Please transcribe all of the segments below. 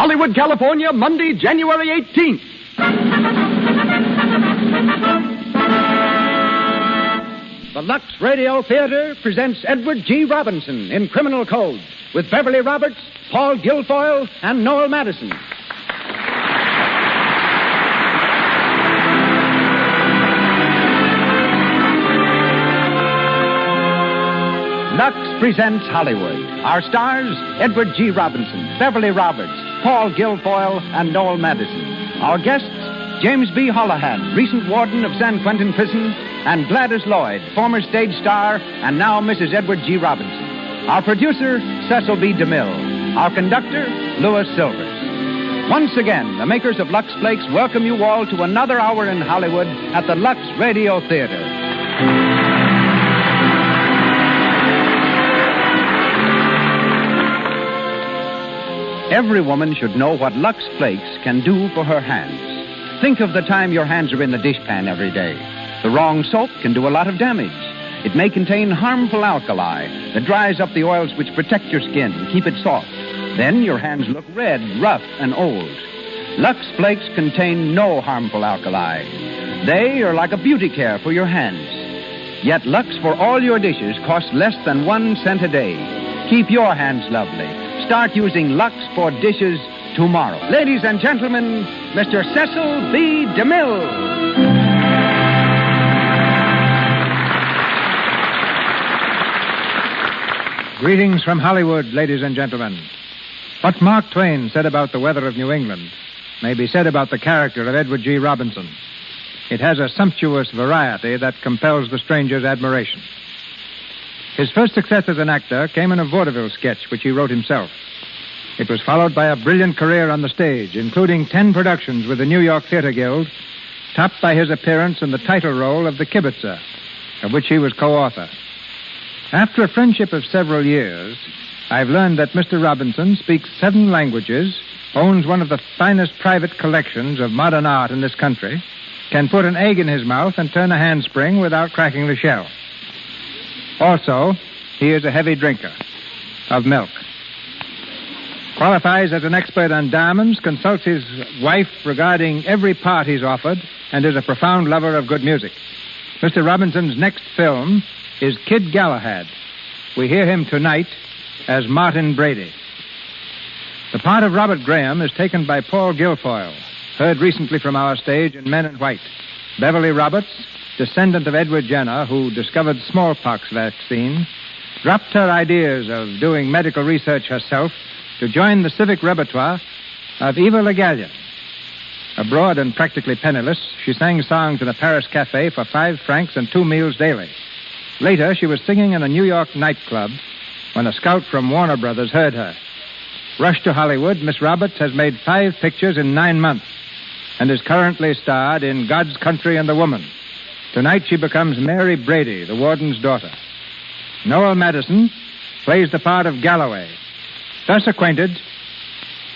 Hollywood, California, Monday, January 18th. The Lux Radio Theater presents Edward G. Robinson in Criminal Code with Beverly Roberts, Paul Guilfoyle, and Noel Madison. Lux presents Hollywood. Our stars, Edward G. Robinson, Beverly Roberts, Paul Guilfoyle, and Noel Madison. Our guests, James B. Holohan, recent warden of San Quentin Prison, and Gladys Lloyd, former stage star, and now Mrs. Edward G. Robinson. Our producer, Cecil B. DeMille. Our conductor, Louis Silvers. Once again, the makers of Lux Flakes welcome you all to another hour in Hollywood at the Lux Radio Theater. Every woman should know what Lux Flakes can do for her hands. Think of the time your hands are in the dishpan every day. The wrong soap can do a lot of damage. It may contain harmful alkali that dries up the oils which protect your skin and keep it soft. Then your hands look red, rough, and old. Lux Flakes contain no harmful alkali. They are like a beauty care for your hands. Yet Lux for all your dishes costs less than 1 cent a day. Keep your hands lovely. Start using Lux for dishes tomorrow. Ladies and gentlemen, Mr. Cecil B. DeMille. Greetings from Hollywood, ladies and gentlemen. What Mark Twain said about the weather of New England may be said about the character of Edward G. Robinson. It has a sumptuous variety that compels the stranger's admiration. His first success as an actor came in a vaudeville sketch which he wrote himself. It was followed by a brilliant career on the stage, including 10 productions with the New York Theater Guild, topped by his appearance in the title role of the Kibitzer, of which he was co-author. After a friendship of several years, I've learned that Mr. Robinson speaks 7 languages, owns one of the finest private collections of modern art in this country, can put an egg in his mouth and turn a handspring without cracking the shell. Also, he is a heavy drinker of milk. Qualifies as an expert on diamonds, consults his wife regarding every part he's offered, and is a profound lover of good music. Mr. Robinson's next film is Kid Galahad. We hear him tonight as Martin Brady. The part of Robert Graham is taken by Paul Guilfoyle, heard recently from our stage in Men in White. Beverly Roberts, descendant of Edward Jenner, who discovered smallpox vaccine, dropped her ideas of doing medical research herself to join the civic repertoire of Eva Le Gallienne. Abroad and practically penniless, she sang songs in a Paris cafe for 5 francs and 2 meals daily. Later, she was singing in a New York nightclub when a scout from Warner Brothers heard her. Rushed to Hollywood, Miss Roberts has made 5 pictures in 9 months and is currently starred in God's Country and the Woman. Tonight, she becomes Mary Brady, the warden's daughter. Noel Madison plays the part of Galloway. Thus acquainted,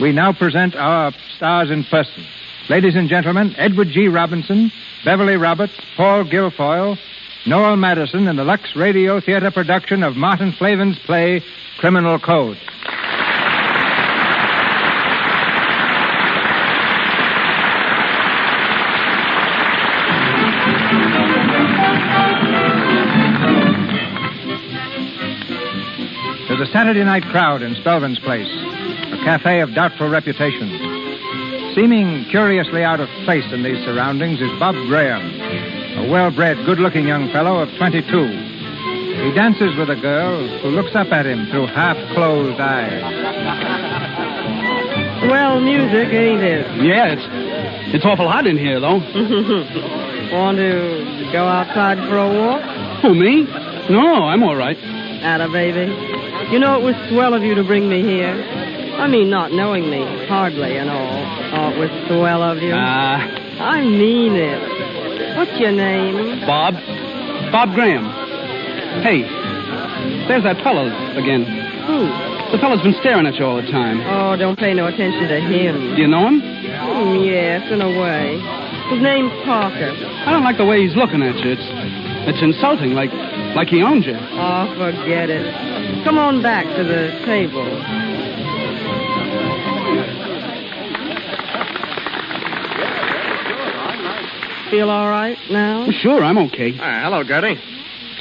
we now present our stars in person. Ladies and gentlemen, Edward G. Robinson, Beverly Roberts, Paul Guilfoyle, Noel Madison in the Lux Radio Theater production of Martin Flavin's play, Criminal Code. There's a Saturday night crowd in Spelman's Place, a cafe of doubtful reputation. Seeming curiously out of place in these surroundings is Bob Graham, a well-bred, good-looking young fellow of 22. He dances with a girl who looks up at him through half-closed eyes. Swell music, ain't it? Yeah, it's awful hot in here, though. Want to go outside for a walk? Who, me? No, I'm all right. Atta, baby. You know, it was swell of you to bring me here. I mean, not knowing me, hardly and all. Oh, it was swell of you. I mean it. What's your name? Bob. Bob Graham. Hey, there's that fellow again. Who? The fellow's been staring at you all the time. Oh, don't pay no attention to him. Do you know him? Yes, in a way. His name's Parker. I don't like the way he's looking at you. It's insulting, like he owns you. Oh, forget it. Come on back to the table. Feel all right now? Well, sure, I'm okay. Hello, Gertie.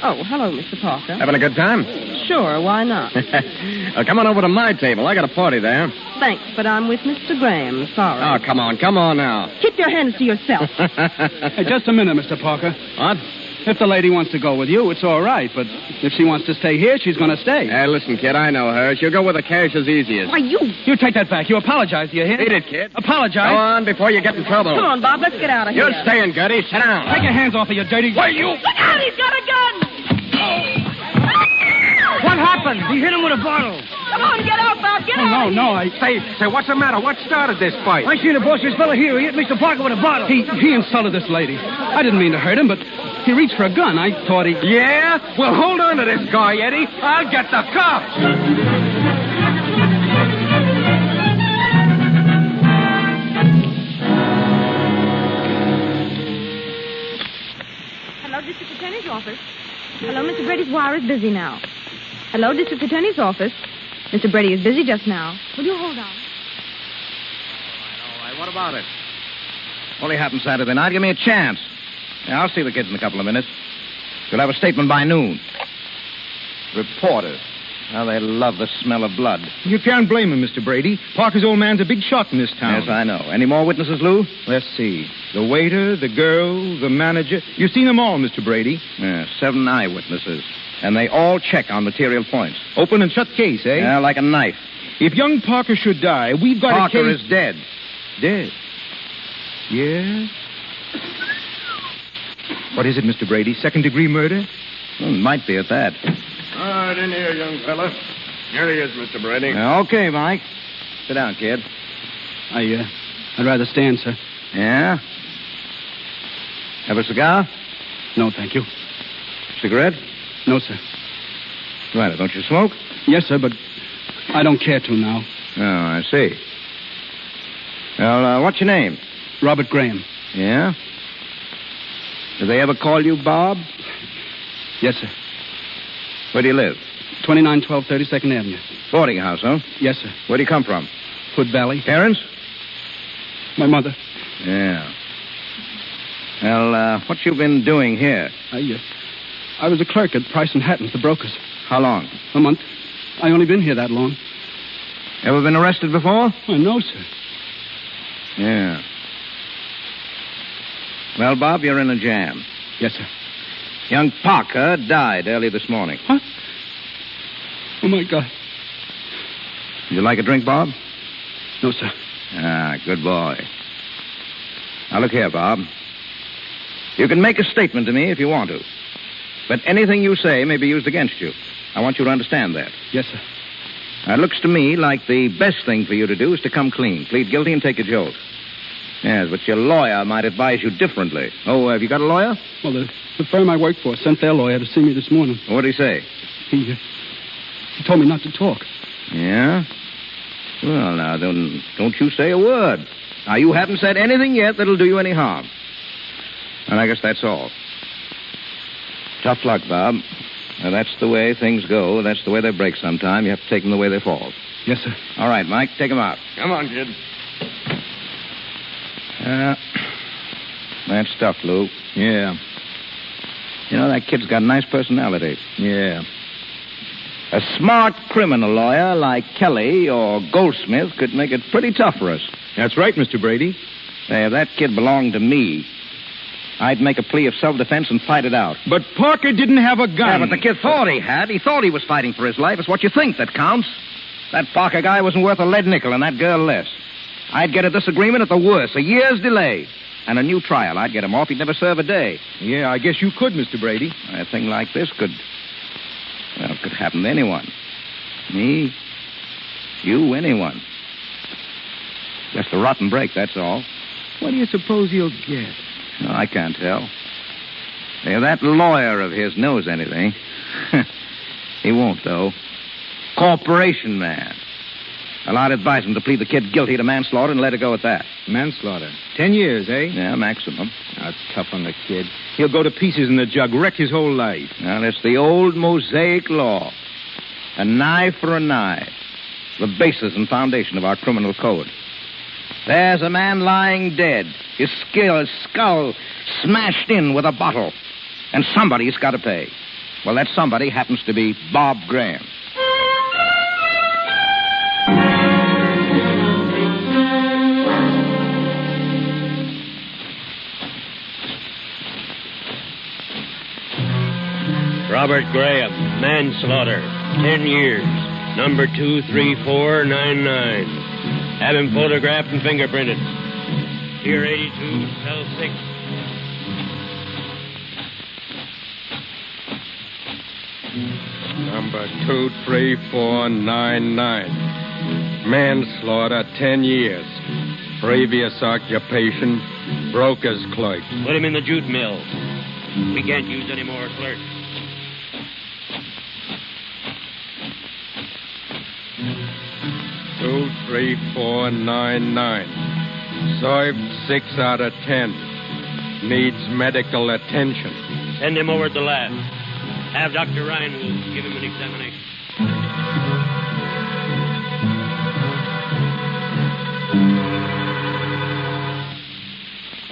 Oh, hello, Mr. Parker. Having a good time? Sure, why not? Come on over to my table. I got a party there. Thanks, but I'm with Mr. Graham. Sorry. Oh, come on now. Keep your hands to yourself. Hey, just a minute, Mr. Parker. What? If the lady wants to go with you, it's all right. But if she wants to stay here, she's going to stay. Hey, listen, kid, I know her. She'll go where the cash is easiest. Why, you... You take that back. You apologize, do you hear? Beat it, kid. Apologize. Go on before you get in trouble. Come on, Bob, let's get out of here. You're staying, Gertie. Sit down. Take your hands off of you dirty... Why, you... Look out, he's got a gun! What happened? He hit him with a bottle. Come on, get out, Bob, get out. No, I... Say, what's the matter? What started this fight? I see the boss's fella here. He hit Mr. Parker with a bottle. He insulted this lady. I didn't mean to hurt him, but he reached for a gun. I thought he... Yeah? Well, hold on to this guy, Eddie. I'll get the cops. Hello, District Attorney's office. Hello, Mr. Brady's wire is busy now. Hello, District Attorney's office. Mr. Brady is busy just now. Will you hold on? All right. What about it? Only happened Saturday night. Give me a chance. Yeah, I'll see the kids in a couple of minutes. You'll have a statement by noon. Reporters. How they love the smell of blood. You can't blame him, Mr. Brady. Parker's old man's a big shot in this town. Yes, I know. Any more witnesses, Lou? Let's see. The waiter, the girl, the manager. You've seen them all, Mr. Brady. Yeah, 7 eyewitnesses. And they all check on material points. Open and shut case, eh? Yeah, like a knife. If young Parker should die, we've got Parker a case... is dead. Dead? Yeah? What is it, Mr. Brady? Second-degree murder? Well, might be at that. All right, in here, young fella. Here he is, Mr. Brady. Okay, Mike. Sit down, kid. I'd rather stand, sir. Yeah? Have a cigar? No, thank you. Cigarette? No, sir. Right, don't you smoke? Yes, sir, but I don't care to now. Oh, I see. Well, what's your name? Robert Graham. Yeah? Did they ever call you Bob? Yes, sir. Where do you live? 2912 32nd Avenue. Boarding house, huh? Yes, sir. Where do you come from? Hood Valley. Parents? My mother. Yeah. Well, what you been doing here? I was a clerk at Price and Hatton's, the brokers. How long? A month. I only been here that long. Ever been arrested before? Oh, no, sir. Yeah. Well, Bob, you're in a jam. Yes, sir. Young Parker died early this morning. What? Oh, my God. Would you like a drink, Bob? No, sir. Ah, good boy. Now, look here, Bob. You can make a statement to me if you want to. But anything you say may be used against you. I want you to understand that. Yes, sir. Now, it looks to me like the best thing for you to do is to come clean. Plead guilty and take a jolt. Yes, but your lawyer might advise you differently. Oh, have you got a lawyer? Well, the firm I work for sent their lawyer to see me this morning. What did he say? He told me not to talk. Yeah? Well, now, don't you say a word. Now, you haven't said anything yet that'll do you any harm. And I guess that's all. Tough luck, Bob. Now, that's the way things go. That's the way they break sometime. You have to take them the way they fall. Yes, sir. All right, Mike, take them out. Come on, kid. That's tough, Lou. Yeah. You know, that kid's got a nice personality. Yeah. A smart criminal lawyer like Kelly or Goldsmith could make it pretty tough for us. That's right, Mr. Brady. Say, if that kid belonged to me, I'd make a plea of self-defense and fight it out. But Parker didn't have a gun. Yeah, but the kid thought he had. He thought he was fighting for his life. It's what you think that counts. That Parker guy wasn't worth a lead nickel, and that girl less. I'd get a disagreement at the worst, a year's delay, and a new trial. I'd get him off. He'd never serve a day. Yeah, I guess you could, Mr. Brady. A thing like this could happen to anyone. Me, you, anyone. Just a rotten break, that's all. What do you suppose he'll get? No, I can't tell. If that lawyer of his knows anything, he won't, though. Corporation man. Well, I'd advise him to plead the kid guilty to manslaughter and let it go at that. Manslaughter. 10 years, eh? Yeah, maximum. That's tough on the kid. He'll go to pieces in the jug, wreck his whole life. Well, it's the old Mosaic law. An eye for an eye. The basis and foundation of our criminal code. There's a man lying dead. His skull smashed in with a bottle. And somebody's got to pay. Well, that somebody happens to be Bob Graham. Robert Graham, manslaughter, 10 years, number 23499. Have him photographed and fingerprinted. Pier 82, cell 6. Number 23499. Manslaughter, 10 years. Previous occupation, broker's clerk. Put him in the jute mill. We can't use any more clerks. Two, 3499. Served 6 out of 10. Needs medical attention. Send him over to the lab. Have Dr. Ryan give him an examination.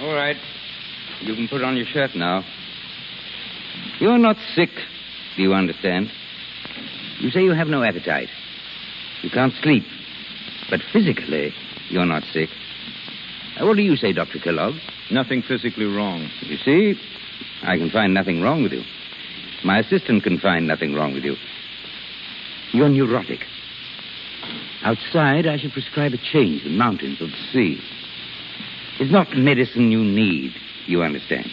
All right. You can put on your shirt now. You're not sick, do you understand? You say you have no appetite. You can't sleep. But physically, you're not sick. What do you say, Dr. Kellogg? Nothing physically wrong. You see, I can find nothing wrong with you. My assistant can find nothing wrong with you. You're neurotic. Outside, I should prescribe a change, the mountains or the sea. It's not medicine you need, you understand.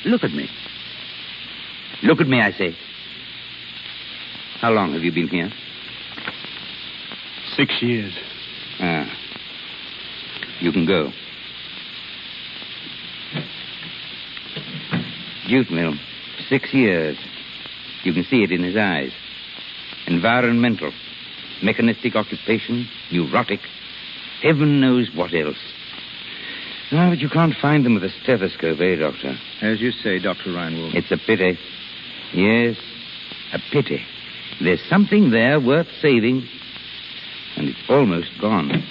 Look at me. Look at me, I say. How long have you been here? 6 years. Ah. You can go. Jute mill. 6 years. You can see it in his eyes. Environmental. Mechanistic occupation. Neurotic. Heaven knows what else. No, but you can't find them with a stethoscope, eh, Doctor? As you say, Dr. Reinwald. It's a pity. Yes, a pity. There's something there worth saving, and it's almost gone.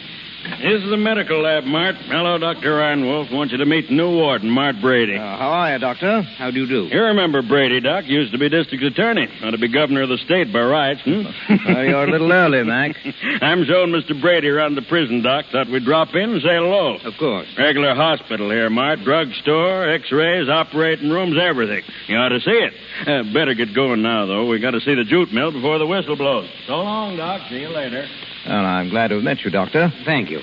This is the medical lab, Mart. Hello, Dr. Reinwolf. Want you to meet the new warden, Mart Brady. How are you, Doctor? How do you do? You remember Brady, Doc. Used to be district attorney. Ought to be governor of the state by rights, You're a little early, Mac. I'm showing Mr. Brady around the prison, Doc. Thought we'd drop in and say hello. Of course. Regular hospital here, Mart. Drugstore, x-rays, operating rooms, everything. You ought to see it. Better get going now, though. We got to see the jute mill before the whistle blows. So long, Doc. See you later. Well, I'm glad to have met you, Doctor. Thank you.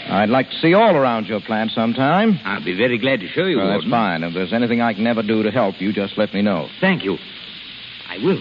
I'd like to see all around your plant sometime. I'll be very glad to show you, Well, that's Warden. fine. If there's anything I can ever do to help you, just let me know. Thank you. I will.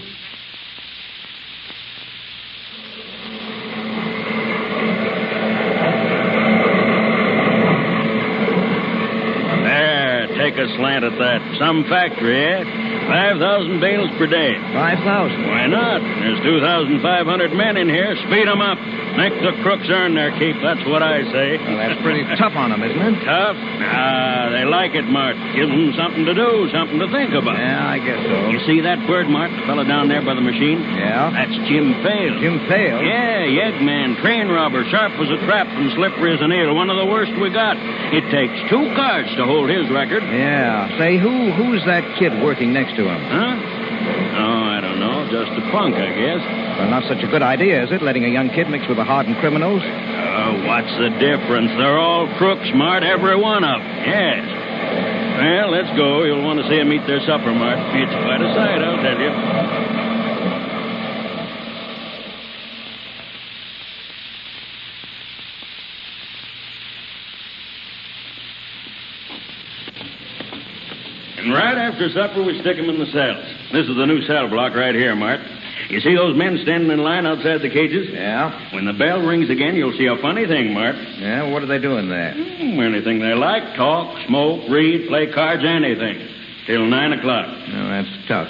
There, take a slant at that. Some factory, eh? 5,000 bales per day. 5,000? Why not? There's 2,500 men in here. Speed 'em up. Make the crooks earn their keep. That's what I say. Well, that's pretty tough on them, isn't it? Tough? Ah, they like it, Mart. Gives them something to do, something to think about. Yeah, I guess so. You see that bird, Mart? The fellow down there by the machine? Yeah? That's Jim Fale. Jim Fale? Yeah, yeggman, train robber, sharp as a trap and slippery as an eel. One of the worst we got. It takes 2 cars to hold his record. Yeah. Say, who's that kid working next to him? Huh? Oh, I don't know. Just a punk, I guess. Well, not such a good idea, is it, letting a young kid mix with the hardened criminals? What's the difference? They're all crooks, Mart, every one of them. Yes. Well, let's go. You'll want to see them eat their supper, Mart. It's quite a sight, I'll tell you. And right after supper, we stick them in the cells. This is the new cell block right here, Mart. You see those men standing in line outside the cages? Yeah. When the bell rings again, you'll see a funny thing, Mart. Yeah, what are they doing there? Anything they like. Talk, smoke, read, play cards, anything. Till 9 o'clock. No, that's tough.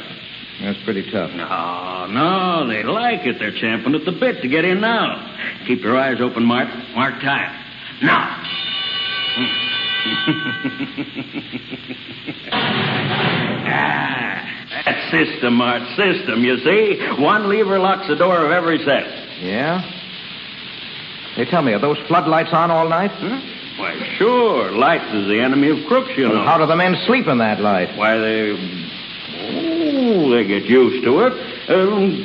That's pretty tough. No, they like it. They're champing at the bit to get in now. Keep your eyes open, Mart. Mark time. Now. That's system, Mart. System, you see? One lever locks the door of every set. Yeah? Hey, tell me, are those floodlights on all night? Huh? Why, sure. Light is the enemy of crooks, you know. How do the men sleep in that light? Why, they get used to it.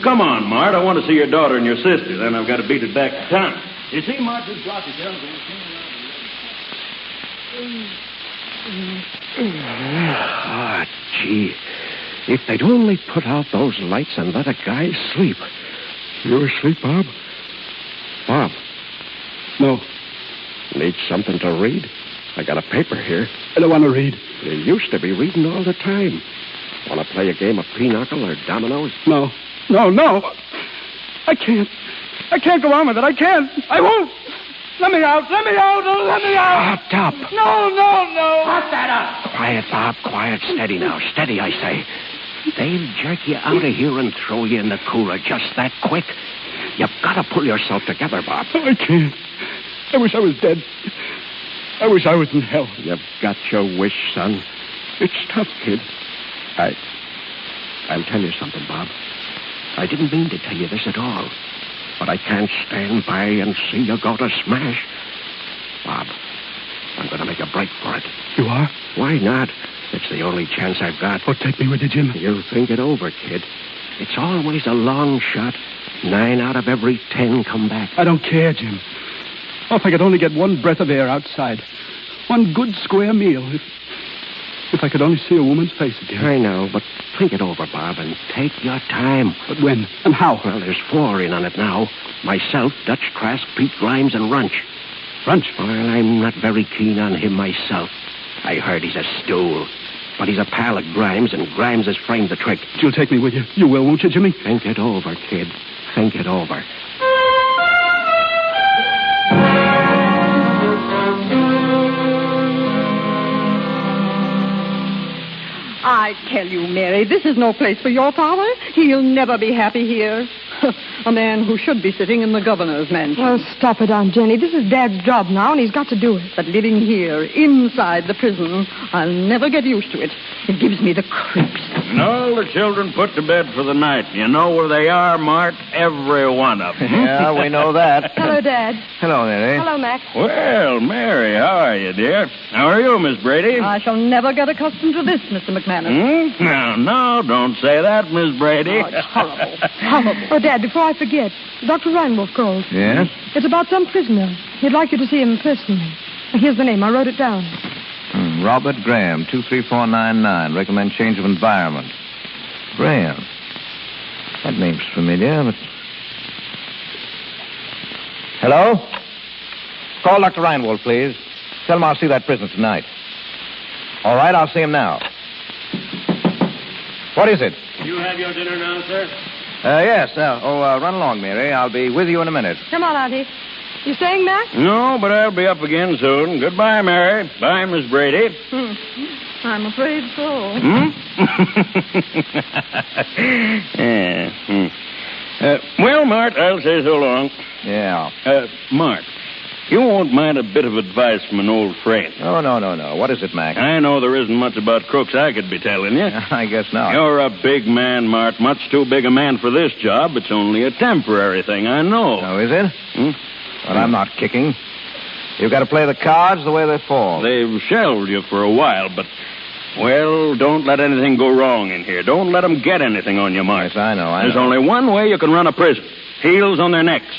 Come on, Mart. I want to see your daughter and your sister. Then I've got to beat it back to town. You see, Mart, this Jockey tells me... Ah, gee. If they'd only put out those lights and let a guy sleep. You asleep, Bob? Bob? No. Need something to read? I got a paper here. I don't want to read. You used to be reading all the time. Want to play a game of pinochle or dominoes? No. I can't. I can't go on with it. I can't. I won't. Let me out. Let me out. Oh, let me out. Shut up. No. Shut that up. Quiet, Bob. Quiet. Steady now. Steady, I say. They'll jerk you out of here and throw you in the cooler just that quick. You've got to pull yourself together, Bob. I can't. I wish I was dead. I wish I was in hell. You've got your wish, son. It's tough, kid. I'll tell you something, Bob. I didn't mean to tell you this at all. But I can't stand by and see you go to smash. Bob, I'm going to make a break for it. You are? Why not? It's the only chance I've got. Oh, take me with you, Jim. You think it over, kid. It's always a long shot. 9 out of every 10 come back. I don't care, Jim. Oh, if I could only get one breath of air outside. One good square meal. If I could only see a woman's face again. I know, but think it over, Bob, and take your time. But when and how? Well, there's 4 in on it now. Myself, Dutch Trask, Pete Grimes, and Runch. Runch? Well, I'm not very keen on him myself. I heard he's a stool. But he's a pal of Grimes, and Grimes has framed the trick. You'll take me with you. You will, won't you, Jimmy? Think it over, kid. Think it over. I tell you, Mary, this is no place for your father. He'll never be happy here. A man who should be sitting in the governor's mansion. Oh, stop it, Aunt Jenny. This is Dad's job now, and he's got to do it. But living here, inside the prison, I'll never get used to it. It gives me the creeps. And all the children put to bed for the night. You know where they are, Mart? Every one of them. Yeah, we know that. Hello, Dad. Hello, Mary. Hello, Mac. Well, Mary, how are you, dear? How are you, Miss Brady? I shall never get accustomed to this, Mr. McManus. No, don't say that, Miss Brady. Oh, it's horrible. Horrible. Oh, Dad, before I forget, Dr. Reinwolf called. Yes? It's about some prisoner. He'd like you to see him personally. Here's the name. I wrote it down. Robert Graham, 23499. Recommend change of environment. Graham. That name's familiar, but... Hello? Call Dr. Reinwolf, please. Tell him I'll see that prisoner tonight. All right, I'll see him now. What is it? You have your dinner now, sir? Yes. Run along, Mary. I'll be with you in a minute. Come on, Auntie. You staying, Mac? No, but I'll be up again soon. Goodbye, Mary. Bye, Miss Brady. I'm afraid so. Well, Mart, I'll say so long. Yeah. Mart, you won't mind a bit of advice from an old friend. Oh, no. What is it, Mac? I know there isn't much about crooks I could be telling you. I guess not. You're a big man, Mart. Much too big a man for this job. It's only a temporary thing, I know. Oh, is it? Well, I'm not kicking. You've got to play the cards the way they fall. They've shelved you for a while, but... Well, don't let anything go wrong in here. Don't let them get anything on you, Mart. Yes, I know. There's only one way you can run a prison. Heels on their necks.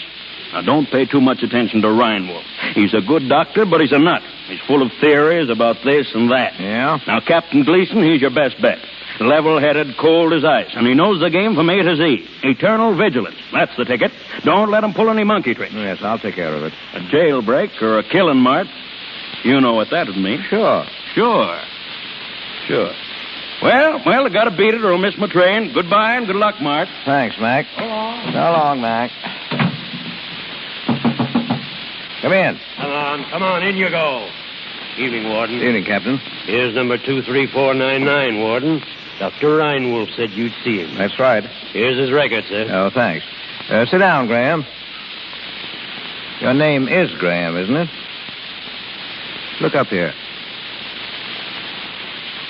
Now, don't pay too much attention to Reinwolf. He's a good doctor, but he's a nut. He's full of theories about this and that. Yeah? Now, Captain Gleason, he's your best bet. Level-headed, cold as ice, and he knows the game from A to Z. Eternal vigilance. That's the ticket. Don't let him pull any monkey tricks. Yes, I'll take care of it. A jailbreak or a killing, Mart. You know what that would mean. Sure. Well, I gotta beat it or I'll miss my train. Goodbye and good luck, Mart. Thanks, Mac. So long, Mac. Come in. Come on, in you go. Evening, Warden. Evening, Captain. Here's number 23499, Warden. Dr. Reinwolf said you'd see him. That's right. Here's his record, sir. Oh, thanks. Sit down, Graham. Your name is Graham, isn't it? Look up here.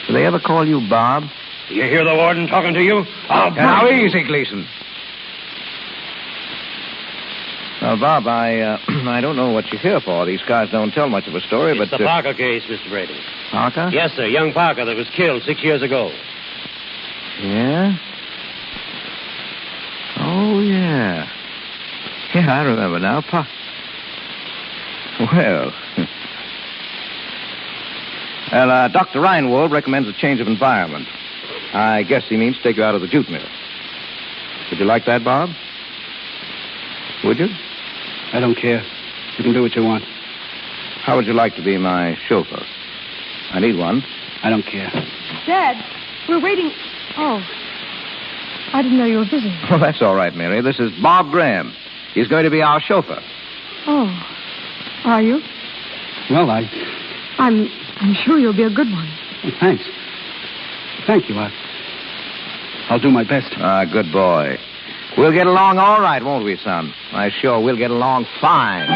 Do they ever call you Bob? You hear the warden talking to you? Now, easy, Gleason. Bob, I don't know what you're here for. These cars don't tell much of a story, It's but... the Parker case, Mr. Brady. Parker? Yes, sir. Young Parker that was killed 6 years ago. Yeah? Oh, yeah. Yeah, I remember now. Well... Well, Dr. Reinwald recommends a change of environment. I guess he means take you out of the jute mill. Would you like that, Bob? Would you? I don't care. You can do what you want. How would you like to be my chauffeur? I need one. I don't care. Dad, we're waiting. Oh. I didn't know you were busy. Oh, that's all right, Mary. This is Bob Graham. He's going to be our chauffeur. Oh. Are you? Well, I'm sure you'll be a good one. Well, thanks. Thank you. I'll do my best. Good boy. We'll get along all right, won't we, son? I sure we'll get along fine.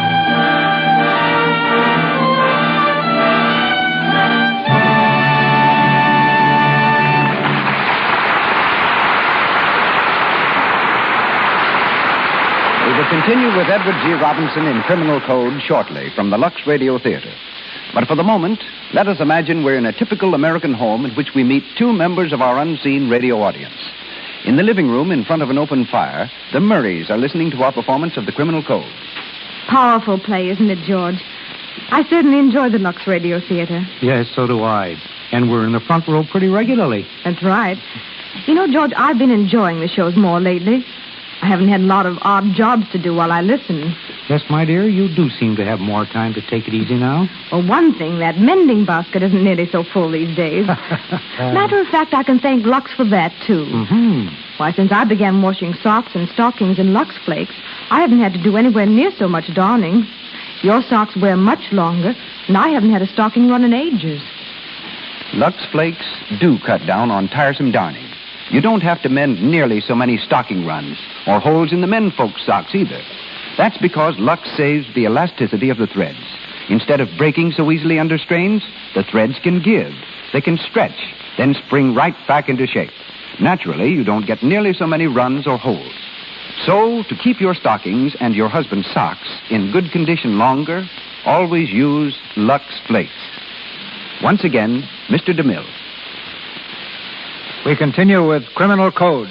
We will continue with Edward G. Robinson in Criminal Code shortly from the Lux Radio Theater. But for the moment, let us imagine we're in a typical American home in which we meet two members of our unseen radio audience. In the living room, in front of an open fire, the Murrays are listening to our performance of the Criminal Code. Powerful play, isn't it, George? I certainly enjoy the Lux Radio Theater. Yes, so do I. And we're in the front row pretty regularly. That's right. You know, George, I've been enjoying the shows more lately. I haven't had a lot of odd jobs to do while I listen. Yes, my dear, you do seem to have more time to take it easy now. Well, one thing, that mending basket isn't nearly so full these days. Matter of fact, I can thank Lux for that, too. Mm-hmm. Why, since I began washing socks and stockings in Lux Flakes, I haven't had to do anywhere near so much darning. Your socks wear much longer, and I haven't had a stocking run in ages. Lux Flakes do cut down on tiresome darning. You don't have to mend nearly so many stocking runs or holes in the menfolk's socks either. That's because Lux saves the elasticity of the threads. Instead of breaking so easily under strains, the threads can give. They can stretch, then spring right back into shape. Naturally, you don't get nearly so many runs or holes. So, to keep your stockings and your husband's socks in good condition longer, always use Lux Flakes. Once again, Mr. DeMille. We continue with Criminal Code,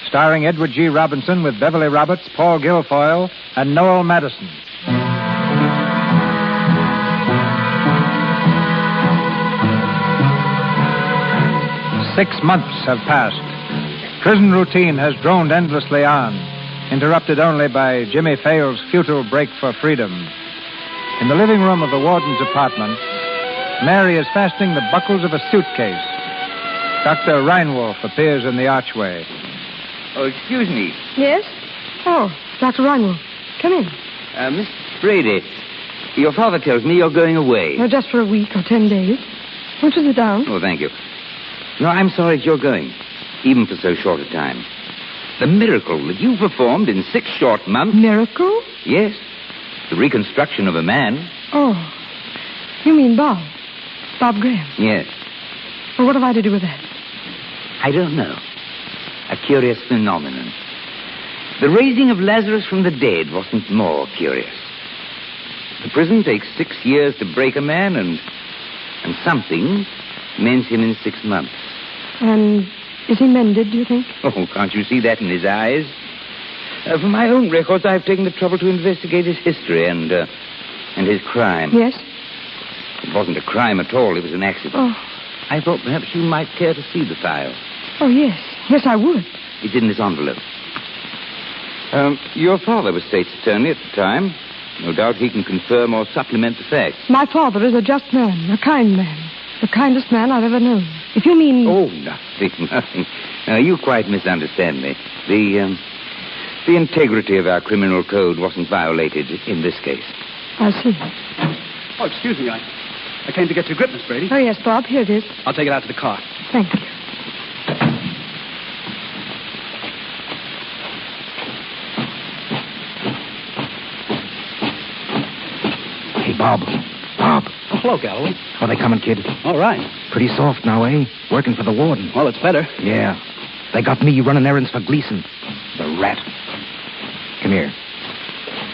starring Edward G. Robinson with Beverly Roberts, Paul Guilfoyle, and Noel Madison. 6 months have passed. Prison routine has droned endlessly on, interrupted only by Jimmy Fale's futile break for freedom. In the living room of the warden's apartment, Mary is fastening the buckles of a suitcase. Dr. Reinwolf appears in the archway. Oh, excuse me. Yes? Oh, Dr. Reinwolf. Come in. Miss Brady, your father tells me you're going away. Oh, just for a week or 10 days. Won't you sit down? Oh, thank you. No, I'm sorry that you're going, even for so short a time. The miracle that you performed in 6 short months... Miracle? Yes. The reconstruction of a man. Oh. You mean Bob? Bob Graham? Yes. Well, what have I to do with that? I don't know. A curious phenomenon. The raising of Lazarus from the dead wasn't more curious. The prison takes 6 years to break a man, and something mends him in 6 months. And is he mended, do you think? Oh, can't you see that in his eyes? For my own records, I've taken the trouble to investigate his history and his crime. Yes? It wasn't a crime at all. It was an accident. Oh. I thought perhaps you might care to see the file. Oh, yes. Yes, I would. It's in this envelope. Your father was state's attorney at the time. No doubt he can confirm or supplement the facts. My father is a just man, a kind man. The kindest man I've ever known. If you mean... Oh, nothing. You quite misunderstand me. The integrity of our criminal code wasn't violated in this case. I see. Oh, excuse me. I came to get your grip, Miss Brady. Oh, yes, Bob. Here it is. I'll take it out to the car. Thank you. Hey, Bob. Bob. Oh, hello, Galloway. How they coming, kid? All right. Pretty soft now, eh? Working for the warden. Well, it's better. Yeah. They got me running errands for Gleason. The rat. Come here.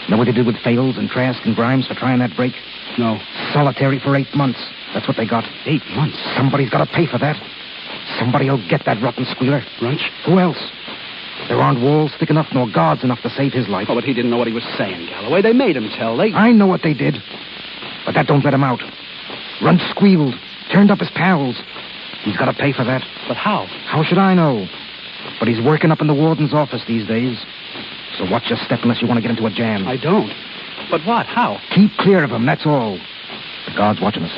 Know what they did with Fales and Trask and Grimes for trying that break? No. Solitary for 8 months. That's what they got. 8 months? Somebody's got to pay for that. Somebody'll get that rotten squealer. Runch? Who else? There aren't walls thick enough nor guards enough to save his life. Oh, but he didn't know what he was saying, Galloway. They made him tell. I know what they did. But that don't let him out. Runch squealed. Turned up his pals. He's got to pay for that. But how? How should I know? But he's working up in the warden's office these days. So watch your step unless you want to get into a jam. I don't. But what? How? Keep clear of him, that's all. The guard's watching us.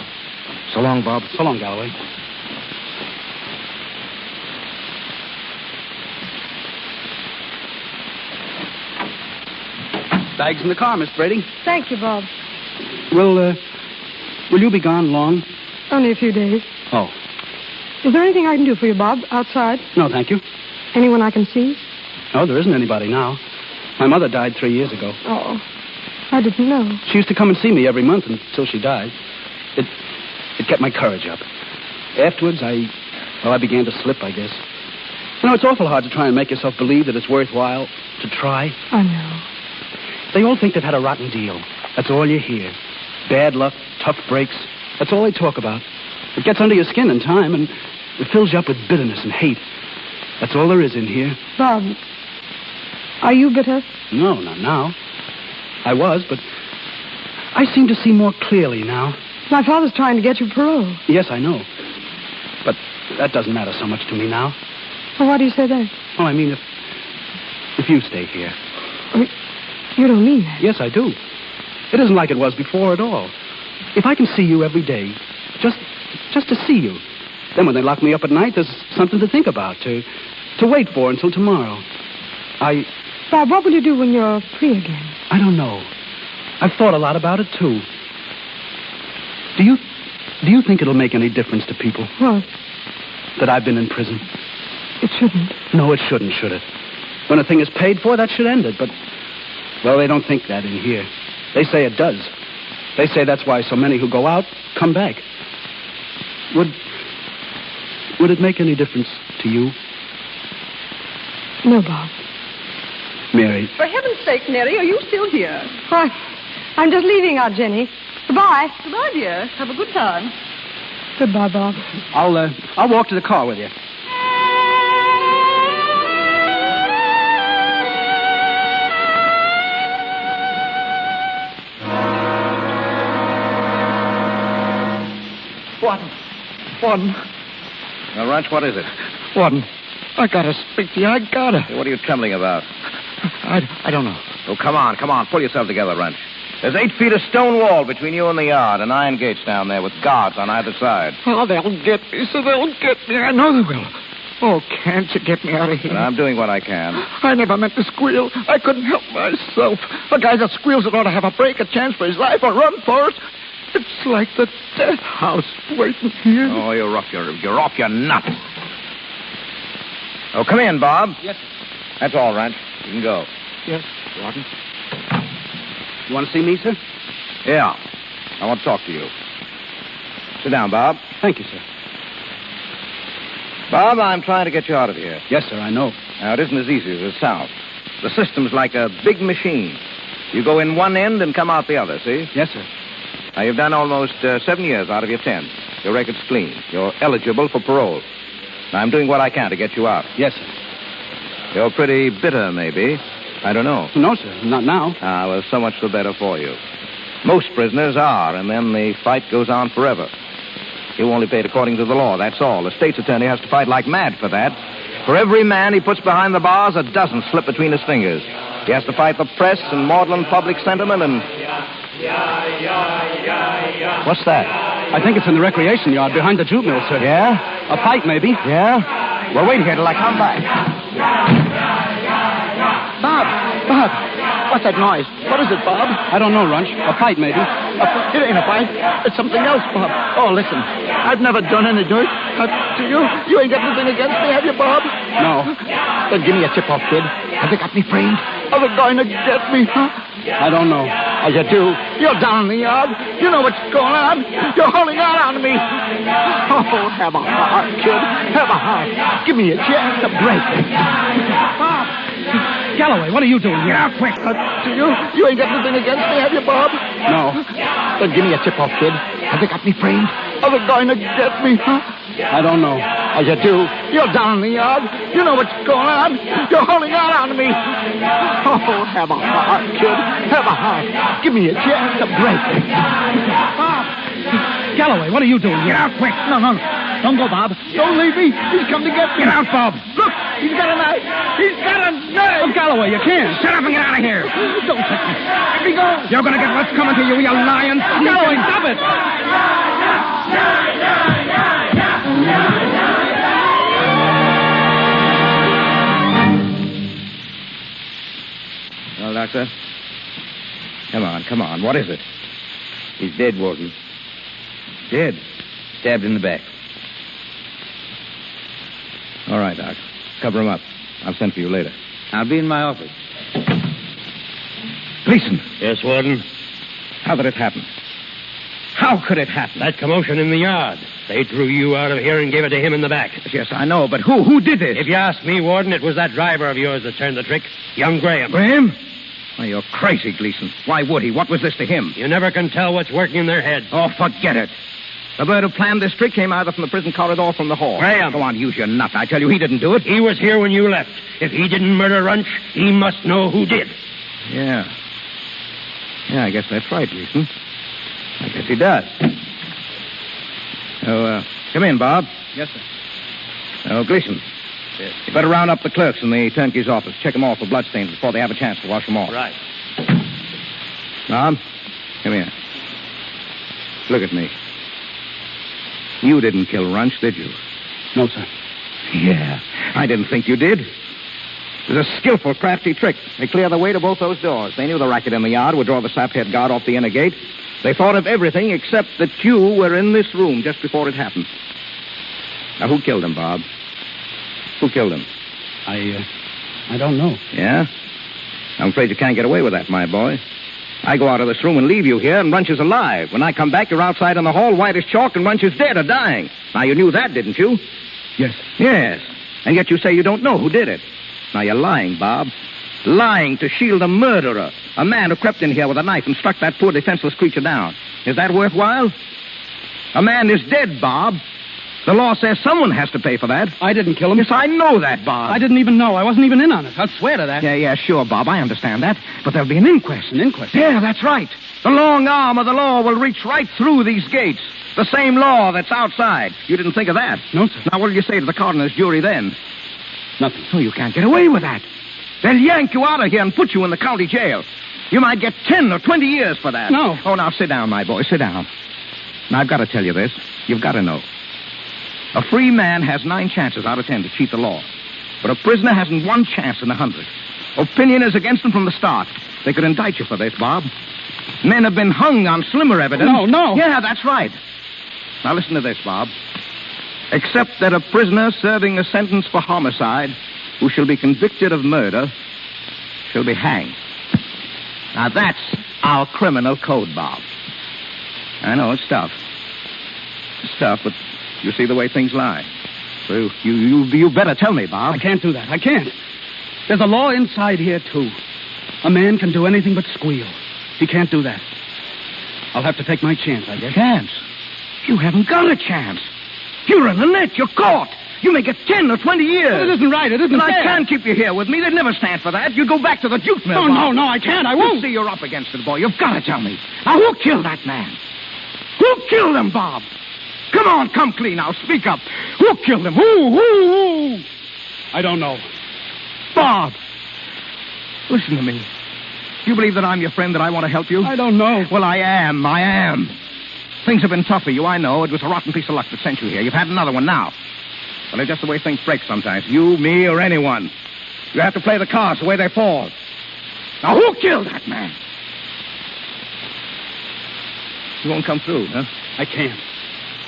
So long, Bob. So long, Galloway. Bags in the car, Miss Brady. Thank you, Bob. Will you be gone long? Only a few days. Oh. Is there anything I can do for you, Bob, outside? No, thank you. Anyone I can see? No, there isn't anybody now. My mother died 3 years ago. Oh, I didn't know. She used to come and see me every month until she died. It kept my courage up. Afterwards, I began to slip, I guess. You know, it's awful hard to try and make yourself believe that it's worthwhile to try. I know. They all think they've had a rotten deal. That's all you hear. Bad luck, tough breaks. That's all they talk about. It gets under your skin in time, and it fills you up with bitterness and hate. That's all there is in here. Bob, are you bitter? No, not now. I was, but I seem to see more clearly now. My father's trying to get you parole. Yes, I know. But that doesn't matter so much to me now. Well, why do you say that? Oh, I mean, if you stay here. You don't mean that. Yes, I do. It isn't like it was before at all. If I can see you every day, just to see you, then when they lock me up at night, there's something to think about, to wait for until tomorrow. Bob, what will you do when you're free again? I don't know. I've thought a lot about it, too. Do you think it'll make any difference to people? What? That I've been in prison? It shouldn't. No, it shouldn't, should it? When a thing is paid for, that should end it, but... Well, they don't think that in here. They say it does. They say that's why so many who go out come back. Would it make any difference to you? No, Bob. Mary. For heaven's sake, Mary, are you still here? Why, I'm just leaving Aunt Jenny. Goodbye. Goodbye, dear. Have a good time. Goodbye, Bob. I'll walk to the car with you. Warden. Now, Runch, what is it? Warden, I gotta speak to you. I gotta. Hey, what are you trembling about? I don't know. Oh, come on. Pull yourself together, Runch. There's 8 feet of stone wall between you and the yard, and iron gates down there with guards on either side. Oh, they'll get me, so they'll get me. I know they will. Oh, can't you get me out of here? But I'm doing what I can. I never meant to squeal. I couldn't help myself. A guy that squeals ought to have a break, a chance for his life, or run for it. It's like the death house waiting here. Oh, you're off your nut. Oh, come in, Bob. Yes, sir. That's all, Runch. You can go. Yes, Warden. You want to see me, sir? Yeah. I want to talk to you. Sit down, Bob. Thank you, sir. Bob, I'm trying to get you out of here. Yes, sir, I know. Now, it isn't as easy as it sounds. The system's like a big machine. You go in one end and come out the other, see? Yes, sir. Now, you've done almost 7 years out of your 10. Your record's clean. You're eligible for parole. Now, I'm doing what I can to get you out. Yes, sir. You're pretty bitter, maybe. I don't know. No, sir, not now. Ah, well, so much the better for you. Most prisoners are, and then the fight goes on forever. You only paid according to the law, that's all. The state's attorney has to fight like mad for that. For every man he puts behind the bars, a dozen slip between his fingers. He has to fight the press and maudlin public sentiment and... What's that? I think it's in the recreation yard behind the jute mill, sir. Yeah? A fight, maybe. Yeah? Well, wait here till I come back. Bob, what's that noise? What is it, Bob? I don't know, Runch. A fight, maybe. It ain't a fight. It's something else, Bob. Oh, listen. I've never done any dirt. Do you? You ain't got anything against me, have you, Bob? No. Then give me a tip-off, kid. Have they got me framed? Are they going to get me, huh? I don't know. Oh, you do. You're down in the yard. You know what's going on. You're holding out on me. Oh, have a heart, kid. Have a heart. Give me a chance to break it. Galloway, what are you doing here? Get out quick. You ain't got anything against me, have you, Bob? No. Then give me a tip-off, kid. Have they got me framed? Are they going to get me, huh? I don't know. Oh, you do. You're down in the yard. You know what's going on. You're holding out on me. Oh, have a heart, kid. Have a heart. Give me a chance to break it. Bob! Galloway, what are you doing here? Get out quick. No. Don't go, Bob. Don't leave me. He's come to get me. Get out, Bob. Look, he's got a knife. He's got a knife. Oh, Galloway, you can't. Shut up and get out of here. Don't touch me. Let me go. You're going to get what's coming to you, you lion. Galloway, stop it. Well, Doctor? Come on. What is it? He's dead, Warden. Dead? Stabbed in the back. All right, Doc. Cover him up. I'll send for you later. I'll be in my office. Gleason. Yes, Warden? How did it happen? How could it happen? That commotion in the yard. They drew you out of here and gave it to him in the back. Yes, I know, but who? Who did this? If you ask me, Warden, it was that driver of yours that turned the trick. Young Graham. Graham? Oh, you're crazy, Gleason. Why would he? What was this to him? You never can tell what's working in their heads. Oh, forget it. The bird who planned this trick came either from the prison corridor or from the hall. Graham. Go on, use your nut. I tell you, he didn't do it. He was here when you left. If he didn't murder Runch, he must know who did. Yeah, I guess that's right, Gleason. I guess he does. So, come in, Bob. Yes, sir. Oh, Gleason. Yes. You better round up the clerks in the turnkey's office. Check them all for bloodstains before they have a chance to wash them off. Right. Bob, come here. Look at me. You didn't kill Runch, did you? No, sir. Yeah, I didn't think you did. It was a skillful, crafty trick. They cleared the way to both those doors. They knew the racket in the yard would draw the saphead guard off the inner gate. They thought of everything except that you were in this room just before it happened. Now, who killed him, Bob? Who killed him? I don't know. Yeah? I'm afraid you can't get away with that, my boy. I go out of this room and leave you here, and Runch is alive. When I come back, you're outside in the hall, white as chalk, and Runch is dead or dying. Now, you knew that, didn't you? Yes. Yes. And yet you say you don't know who did it. Now, you're lying, Bob. Lying to shield a murderer. A man who crept in here with a knife and struck that poor defenseless creature down. Is that worthwhile? A man is dead, Bob. The law says someone has to pay for that. I didn't kill him. Yes, I know that, Bob. I didn't even know. I wasn't even in on it. I'll swear to that. Yeah, sure, Bob. I understand that. But there'll be an inquest. An inquest? Yeah, that's right. The long arm of the law will reach right through these gates. The same law that's outside. You didn't think of that? No, sir. Now, what will you say to the coroner's jury then? Nothing. Oh, you can't get away with that. They'll yank you out of here and put you in the county jail. You might get 10 or 20 years for that. No. Oh, now, sit down, my boy. Sit down. Now, I've got to tell you this. You've got to know. A free man has 9 chances out of 10 to cheat the law. But a prisoner hasn't 1 chance in 100. Opinion is against him from the start. They could indict you for this, Bob. Men have been hung on slimmer evidence. No. Yeah, that's right. Now, listen to this, Bob. Except that a prisoner serving a sentence for homicide who shall be convicted of murder shall be hanged. Now, that's our criminal code, Bob. I know, it's tough. It's tough, but you see the way things lie. So you better tell me, Bob. I can't do that. I can't. There's a law inside here, too. A man can do anything but squeal. He can't do that. I'll have to take my chance, I guess. Chance? You haven't got a chance. You're in the net. You're caught. You may get 10 or 20 years. But it isn't right. It isn't fair. I can't keep you here with me. They'd never stand for that. You'd go back to the jute mill. No, I can't. I won't. You see, you're up against it, boy. You've got to tell me. Now, who killed that man? Who killed him, Bob? Come on, come clean now. Speak up. Who killed him? Who? I don't know. Bob, listen to me. You believe that I'm your friend, that I want to help you? I don't know. Well, I am. Things have been tough for you, I know. It was a rotten piece of luck that sent you here. You've had another one now. Well, it's just the way things break sometimes. You, me, or anyone. You have to play the cards the way they fall. Now, who killed that man? You won't come through, huh? I can't.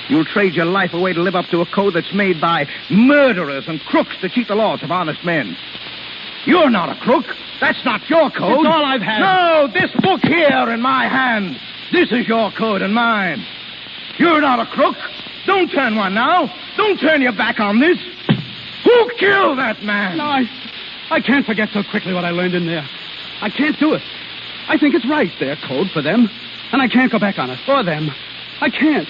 You'll trade your life away to live up to a code that's made by murderers and crooks to cheat the laws of honest men. You're not a crook. That's not your code. It's all I've had. No, this book here in my hand. This is your code and mine. You're not a crook. Don't turn one now. Don't turn your back on this. Who killed that man? No, I can't forget so quickly what I learned in there. I can't do it. I think it's right, their code for them. And I can't go back on it for them. I can't.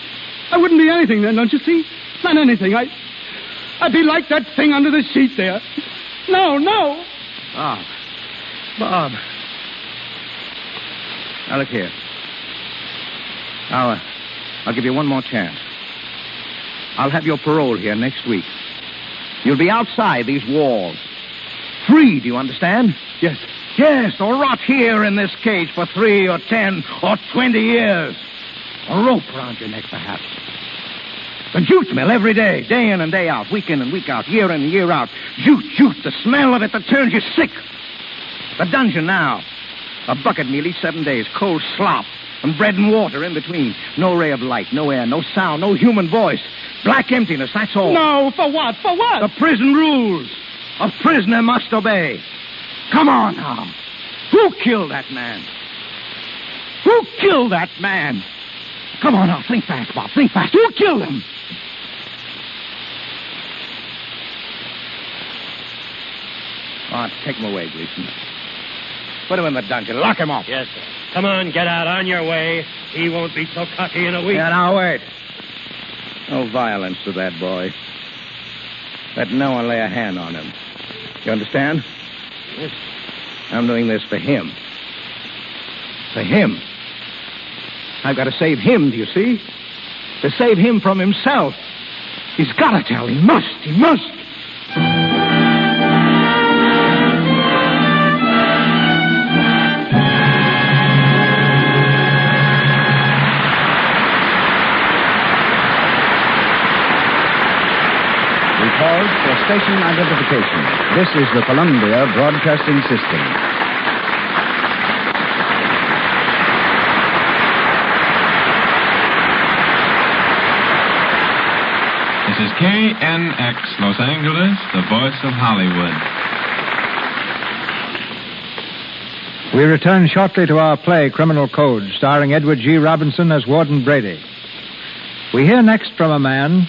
I wouldn't be anything then, don't you see? Not anything. I'd be like that thing under the sheet there. No. Bob. Now, look here. I'll give you one more chance. I'll have your parole here next week. You'll be outside these walls. Free, do you understand? Yes. Yes, or rot here in this cage for 3 or 10 or 20 years. A rope around your neck, perhaps. The jute mill every day in and day out, week in and week out, year in and year out. Jute, the smell of it that turns you sick. The dungeon now. A bucket meal each 7 days, cold slop, and bread and water in between. No ray of light, no air, no sound, no human voice. Black emptiness, that's all. No, for what? For what? The prison rules. A prisoner must obey. Come on now. Who killed that man? Who killed that man? Come on now, think fast, Bob, think fast. Who killed him? All right, take him away, Gleason. Put him in the dungeon. Lock him up. Yes, sir. Come on, get out. On your way. He won't be so cocky in a week. Yeah, now wait. No violence to that boy. Let no one lay a hand on him. You understand? Yes. I'm doing this for him. For him. I've got to save him, do you see? To save him from himself. He's got to tell. He must. We pause for station identification. This is the Columbia Broadcasting System. This is KNX Los Angeles, the voice of Hollywood. We return shortly to our play, Criminal Code, starring Edward G. Robinson as Warden Brady. We hear next from a man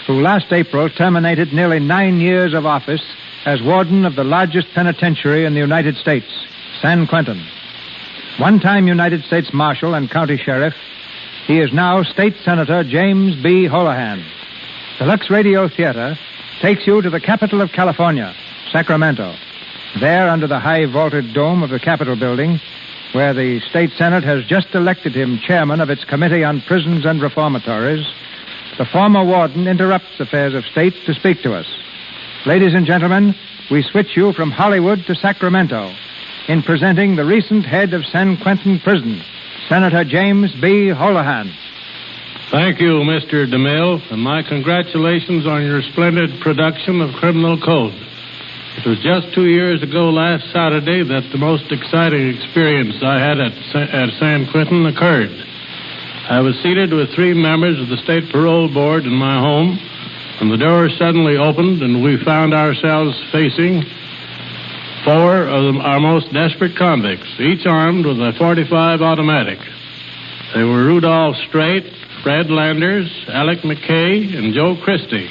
who last April terminated nearly 9 years of office as warden of the largest penitentiary in the United States, San Quentin. One-time United States Marshal and County Sheriff, he is now State Senator James B. Holohan. The Lux Radio Theater takes you to the capital of California, Sacramento. There, under the high vaulted dome of the Capitol building, where the State Senate has just elected him chairman of its Committee on Prisons and Reformatories, the former warden interrupts affairs of state to speak to us. Ladies and gentlemen, we switch you from Hollywood to Sacramento in presenting the recent head of San Quentin Prison, Senator James B. Holohan. Thank you, Mr. DeMille, and my congratulations on your splendid production of Criminal Code. It was just 2 years ago last Saturday that the most exciting experience I had at San Quentin occurred. I was seated with 3 members of the State Parole Board in my home, and the door suddenly opened, and we found ourselves facing 4 of our most desperate convicts, each armed with a .45 automatic. They were Rudolph Straight, Fred Landers, Alec McKay, and Joe Christie.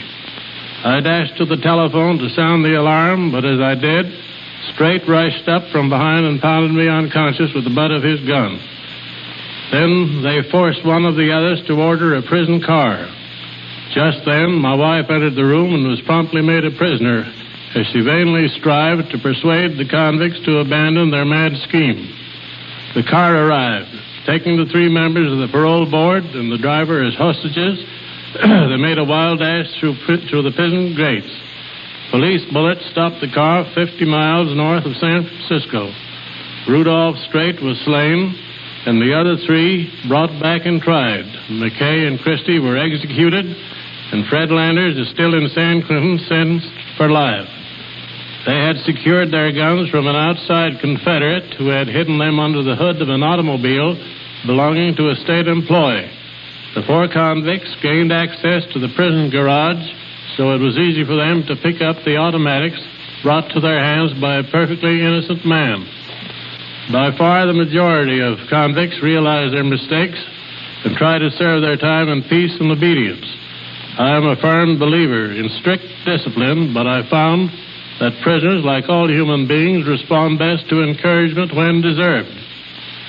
I dashed to the telephone to sound the alarm, but as I did, Straight rushed up from behind and pounded me unconscious with the butt of his gun. Then they forced one of the others to order a prison car. Just then, my wife entered the room and was promptly made a prisoner as she vainly strived to persuade the convicts to abandon their mad scheme. The car arrived, taking the 3 members of the parole board and the driver as hostages. They made a wild dash through the prison gates. Police bullets stopped the car 50 miles north of San Francisco. Rudolph Straight was slain, and the other 3 brought back and tried. McKay and Christie were executed, and Fred Landers is still in San Quentin, sentenced for life. They had secured their guns from an outside Confederate who had hidden them under the hood of an automobile belonging to a state employee. The 4 convicts gained access to the prison garage, so it was easy for them to pick up the automatics brought to their hands by a perfectly innocent man. By far the majority of convicts realize their mistakes and try to serve their time in peace and obedience. I am a firm believer in strict discipline, but I found that prisoners, like all human beings, respond best to encouragement when deserved.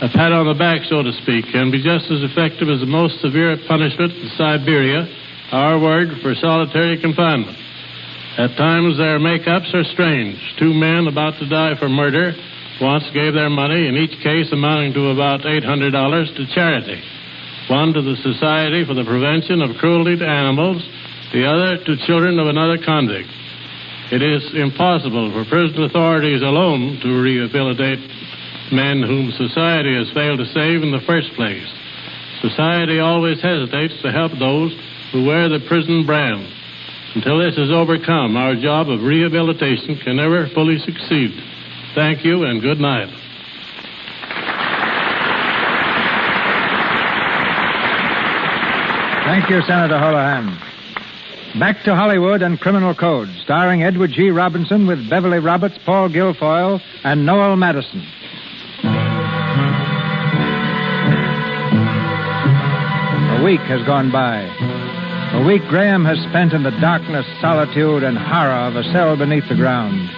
A pat on the back, so to speak, can be just as effective as the most severe punishment in Siberia, our word for solitary confinement. At times, their make-ups are strange. 2 men about to die for murder once gave their money, in each case amounting to about $800, to charity. One to the Society for the Prevention of Cruelty to Animals, the other to children of another convict. It is impossible for prison authorities alone to rehabilitate men whom society has failed to save in the first place. Society always hesitates to help those who wear the prison brand. Until this is overcome, our job of rehabilitation can never fully succeed. Thank you and good night. Thank you, Senator Holohan. Back to Hollywood and Criminal Code, starring Edward G. Robinson with Beverly Roberts, Paul Guilfoyle, and Noel Madison. A week has gone by. A week Graham has spent in the darkness, solitude, and horror of a cell beneath the ground.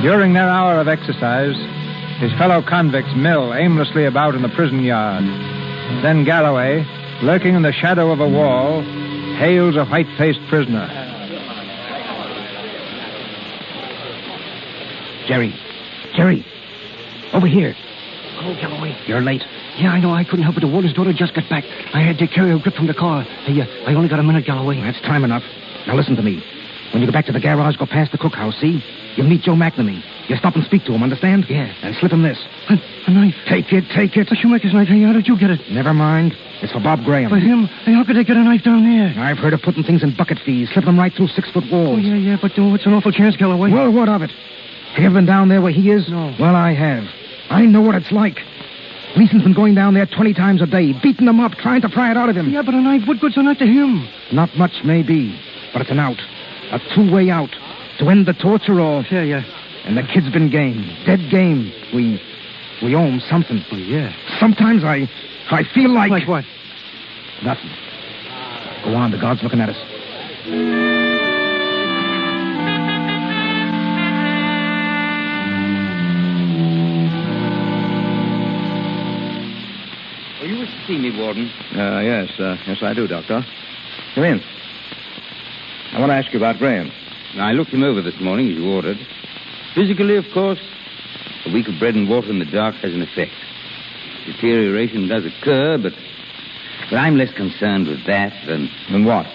During their hour of exercise, his fellow convicts mill aimlessly about in the prison yard. Then Galloway, lurking in the shadow of a wall, hails a white-faced prisoner. Jerry, over here. Oh, Galloway, you're late. Yeah, I know. I couldn't help it. The warden's daughter just got back. I had to carry her grip from the car. Hey, I only got a minute, Galloway. That's time enough. Now listen to me. When you go back to the garage, go past the cookhouse, see? You'll meet Joe McNamee. You stop and speak to him, understand? Yeah. And slip him this. A knife. Take it. A shoemaker's knife. Hey, how did you get it? Never mind. It's for Bob Graham. For him? Hey, how could they get a knife down there? I've heard of putting things in bucket fees, slipping them right through 6-foot walls. Oh, yeah, but it's an awful chance, Galloway. Well, what of it? Have you ever been down there where he is? No. Well, I have. I know what it's like. Gleason's been going down there 20 times a day, beating him up, trying to pry it out of him. Yeah, but a knife, what good's a knife to him? Not much, maybe. But it's an out. A two-way out. To end the torture or... Yeah. And the kid's been game. Dead game. We owe him something. Oh, yeah. Sometimes I feel like... Like what? Nothing. Go on, the guard's looking at us. Oh, you wish to see me, Warden? Yes, I do, Doctor. Come in. I want to ask you about Graham. I looked him over this morning, as you ordered. Physically, of course, a week of bread and water in the dark has an effect. Deterioration does occur, but I'm less concerned with that than... Than what?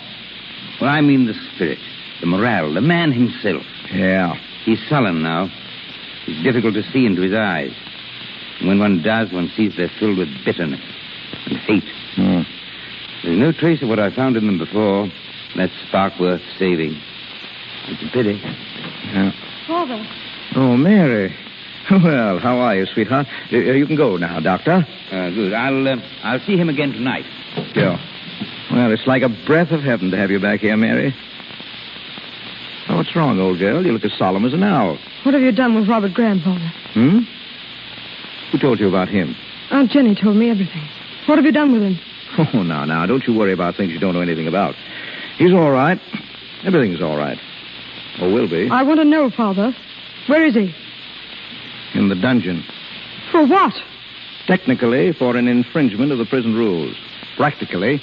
Well, I mean the spirit, the morale, the man himself. Yeah. He's sullen now. It's difficult to see into his eyes. And when one does, one sees they're filled with bitterness and hate. There's no trace of what I found in them before. That spark worth saving. It's a pity. Yeah. Father. Oh, Mary. Well, how are you, sweetheart? You can go now, Doctor. Good. I'll see him again tonight. Sure. Well, it's like a breath of heaven to have you back here, Mary. Oh, what's wrong, old girl? You look as solemn as an owl. What have you done with Robert Graham, Father? Who told you about him? Aunt Jenny told me everything. What have you done with him? Oh, now, don't you worry about things you don't know anything about. He's all right. Everything's all right. Or will be. I want to know, Father. Where is he? In the dungeon. For what? Technically, for an infringement of the prison rules. Practically,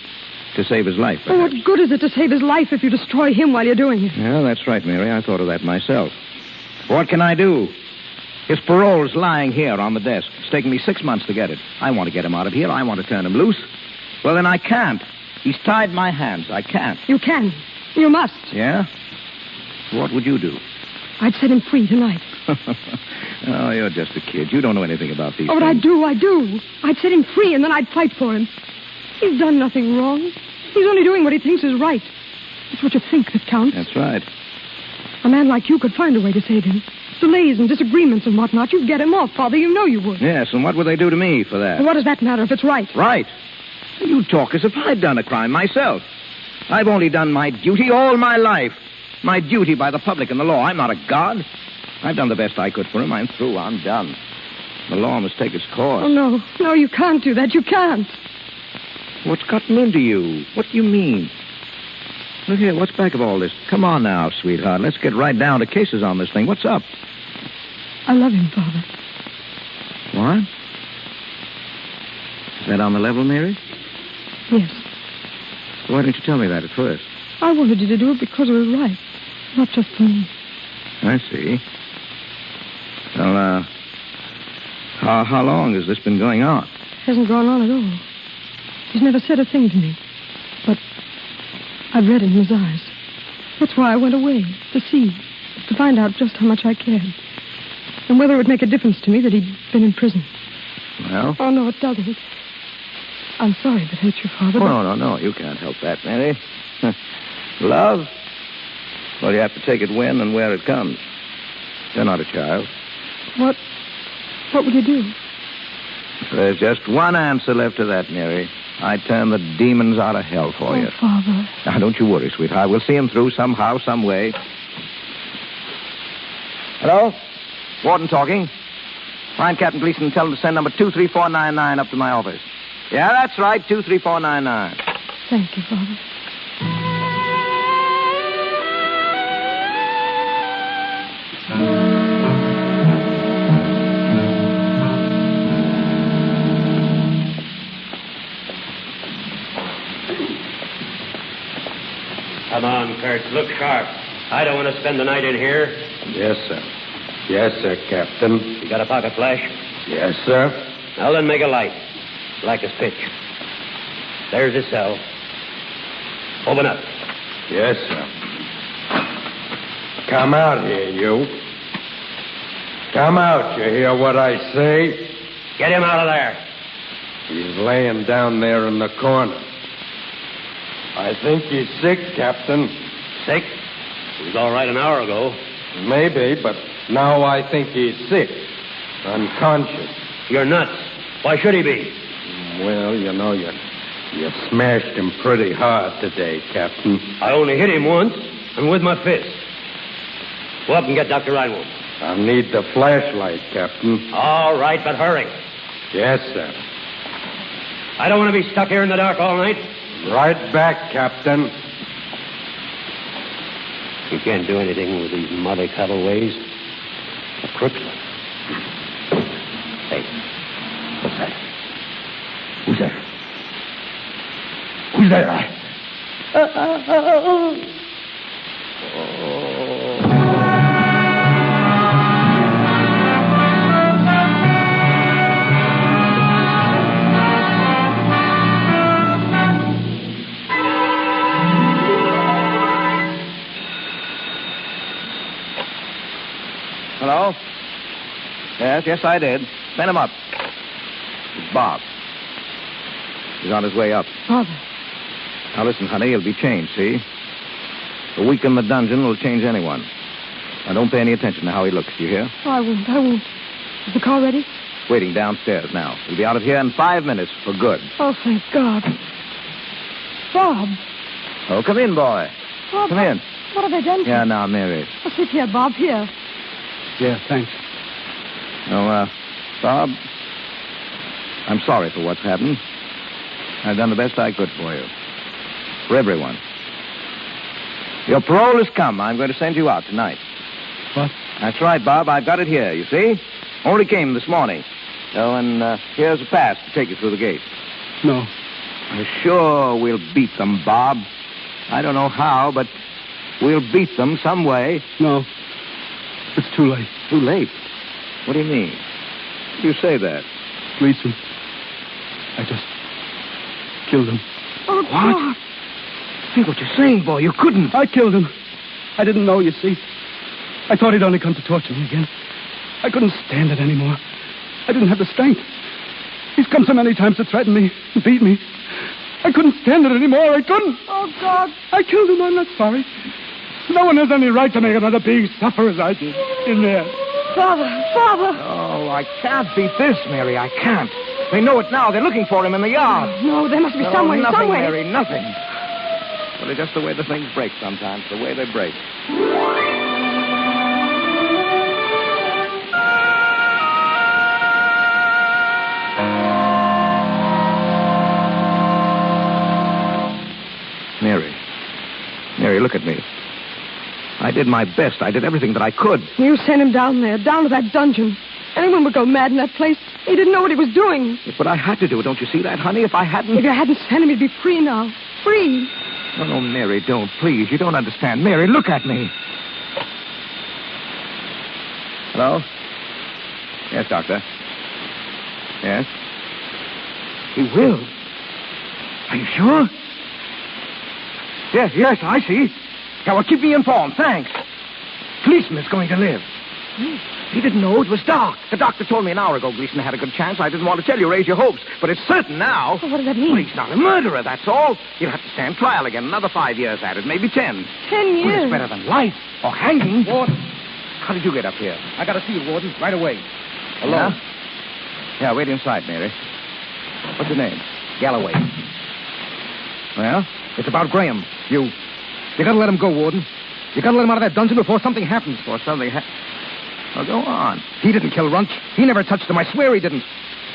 to save his life. Oh, what good is it to save his life if you destroy him while you're doing it? Yeah, that's right, Mary. I thought of that myself. What can I do? His parole's lying here on the desk. It's taken me 6 months to get it. I want to get him out of here. I want to turn him loose. Well, then I can't. He's tied my hands. I can't. You can. You must. Yeah? What would you do? I'd set him free tonight. Oh, you're just a kid. You don't know anything about these but things. I do. I'd set him free, and then I'd fight for him. He's done nothing wrong. He's only doing what he thinks is right. It's what you think that counts. That's right. A man like you could find a way to save him. Delays and disagreements and whatnot. You'd get him off, Father. You know you would. Yes, and what would they do to me for that? Well, what does that matter if it's right? Right. You talk as if I'd done a crime myself. I've only done my duty all my life. My duty by the public and the law. I'm not a god. I've done the best I could for him. I'm through. I'm done. The law must take its course. Oh, no. No, you can't do that. You can't. What's gotten into you? What do you mean? Look here, what's back of all this? Come on now, sweetheart. Let's get right down to cases on this thing. What's up? I love him, Father. What? Is that on the level, Mary? Yes. Why didn't you tell me that at first? I wanted you to do it because it was right, not just for me. I see. Well, how long has this been going on? It hasn't gone on at all. He's never said a thing to me. But I've read in his eyes. That's why I went away, to see, to find out just how much I cared. And whether it would make a difference to me that he'd been in prison. Well? Oh, no, it doesn't. I'm sorry if it hurts your father. Oh, no. You can't help that, Mary. Love? Well, you have to take it when and where it comes. You're not a child. What will you do? There's just one answer left to that, Mary. I turn the demons out of hell for you. Father. Now, don't you worry, sweetheart. We'll see him through somehow, some way. Hello? Warden talking. Find Captain Gleason and tell him to send number 23499 up to my office. Yeah, that's right, 23499. Thank you, Father. Come on, Kurt. Look sharp. I don't want to spend the night in here. Yes, sir. Yes, sir, Captain. You got a pocket flash? Yes, sir. Well, then make a light. Black as pitch. There's his cell. Open up. Yes, sir. Come out here, you. Come out, you hear what I say? Get him out of there. He's laying down there in the corner. I think he's sick, Captain. Sick? He was all right an hour ago. Maybe, but now I think he's sick. Unconscious. You're nuts. Why should he be? Well, you know, you smashed him pretty hard today, Captain. I only hit him once, and with my fist. Go up and get Dr. Reinwald. I'll need the flashlight, Captain. All right, but hurry. Yes, sir. I don't want to be stuck here in the dark all night. Right back, Captain. You can't do anything with these mollycoddle ways. A crook. Hey, what's that? Who's there? Who's there? Hello? Yes, I did. Send him up. It's Bob. He's on his way up. Father. Now, listen, honey, he'll be changed, see? A week in the dungeon will change anyone. Now, don't pay any attention to how he looks, you hear? Oh, I won't. Is the car ready? It's waiting downstairs now. He'll be out of here in 5 minutes for good. Oh, thank God. Bob. Oh, come in, boy. Bob, Come in. What have they done to you? Yeah, now, Mary. Oh, sit here, Bob, here. Yeah, thanks. Oh, Bob, I'm sorry for what's happened. I've done the best I could for you. For everyone. Your parole has come. I'm going to send you out tonight. What? That's right, Bob. I've got it here, you see? Only came this morning. Oh, and here's a pass to take you through the gate. No. Sure, we'll beat them, Bob. I don't know how, but we'll beat them some way. No. It's too late. Too late? What do you mean? You say that? Gleason. I just killed him. Oh, What? God. Think what you're saying, boy. You couldn't. I killed him. I didn't know, you see. I thought he'd only come to torture me again. I couldn't stand it anymore. I didn't have the strength. He's come so many times to threaten me and beat me. I couldn't stand it anymore. I couldn't. Oh, God. I killed him. I'm not sorry. No one has any right to make another being suffer as I did in there. Father. Oh, I can't beat this, Mary. I can't. They know it now. They're looking for him in the yard. No, there must be some way. Nothing, Some way. Mary, nothing. Well, it's just the way the things break sometimes, the way they break. look at me. I did my best. I did everything that I could. You sent him down there, down to that dungeon. Anyone would go mad in that place. He didn't know what he was doing. But I had to do it. Don't you see that, honey? If I hadn't... If you hadn't sent him, he'd be free now. Free. No, Mary, don't. Please, you don't understand. Mary, look at me. Hello? Yes, Doctor. Yes? He will. Are you sure? Yes, I see. Yeah, well, keep me informed. Thanks. Gleason is going to live. He didn't know it was dark. The doctor told me an hour ago Gleason had a good chance. I didn't want to tell you, raise your hopes. But it's certain now. Well, what does that mean? Well, he's not a murderer, that's all. He'll have to stand trial again. Another 5 years at it, maybe 10. 10 years? Well, it's better than life or hanging. Warden, how did you get up here? I got to see you, Warden, right away. Alone? Yeah, wait inside, Mary. What's your name? Galloway. Well? It's about Graham. You got to let him go, Warden. You got to let him out of that dungeon before something happens. Before something happens? Well, go on. He didn't kill Runch. He never touched him. I swear he didn't.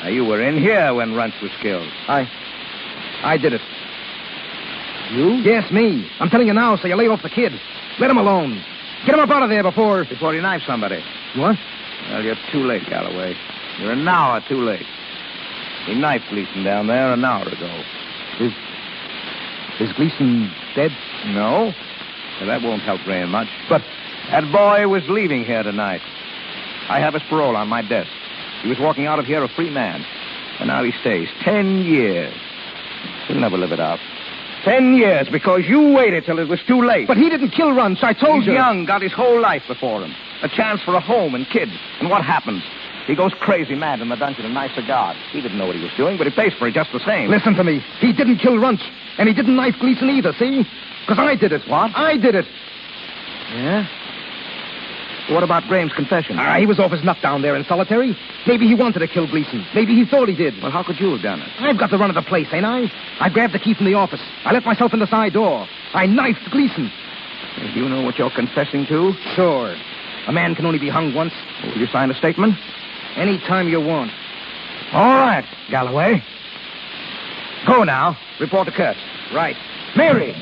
Now, you were in here when Runch was killed. I did it. You? Yes, me. I'm telling you now, so you lay off the kid. Let him alone. Get him up out of there before he knifes somebody. What? Well, you're too late, Galloway. You're an hour too late. He knifed Gleason down there an hour ago. Is Gleason dead? No. Well, that won't help Graham much. But that boy was leaving here tonight. I have his parole on my desk. He was walking out of here a free man. And now he stays 10 years. He'll never live it out. 10 years because you waited till it was too late. But he didn't kill Runch. I told you. He's young, got his whole life before him. A chance for a home and kids. And what happens? He goes crazy mad in the dungeon and knifes a guard. He didn't know what he was doing, but he pays for it just the same. Listen to me. He didn't kill Runch. And he didn't knife Gleason either, see? Because I did it. What? I did it. Yeah? What about Graham's confession? He was off his nut down there in solitary. Maybe he wanted to kill Gleason. Maybe he thought he did. Well, how could you have done it? I've got the run of the place, ain't I? I grabbed the key from the office. I let myself in the side door. I knifed Gleason. Do you know what you're confessing to? Sure. A man can only be hung once. Will you sign a statement? Any time you want. All right, Galloway. Go now. Report to Kurtz. Right. Mary!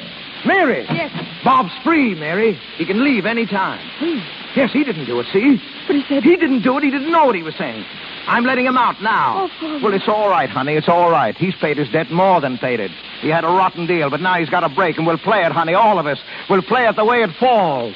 Mary! Yes. Bob's free, Mary. He can leave any time. Free? Yes, he didn't do it, see? But he said... He didn't do it. He didn't know what he was saying. I'm letting him out now. Oh, Father. Well, it's all right, honey. It's all right. He's paid his debt, more than paid it. He had a rotten deal, but now he's got a break, and we'll play it, honey, all of us. We'll play it the way it falls.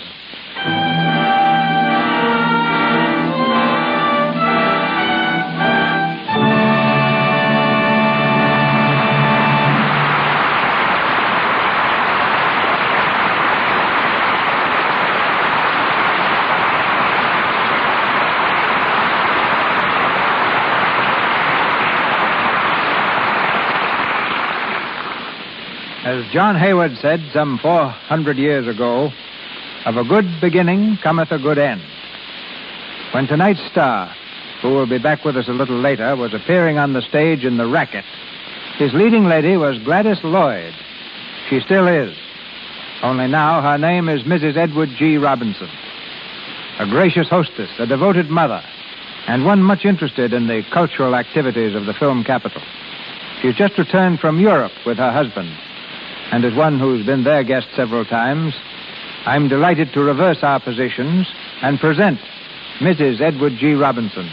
As John Hayward said some 400 years ago, of a good beginning cometh a good end. When tonight's star, who will be back with us a little later, was appearing on the stage in The Racket, his leading lady was Gladys Lloyd. She still is. Only now her name is Mrs. Edward G. Robinson. A gracious hostess, a devoted mother, and one much interested in the cultural activities of the film capital. She's just returned from Europe with her husband. And as one who's been their guest several times, I'm delighted to reverse our positions and present Mrs. Edward G. Robinson.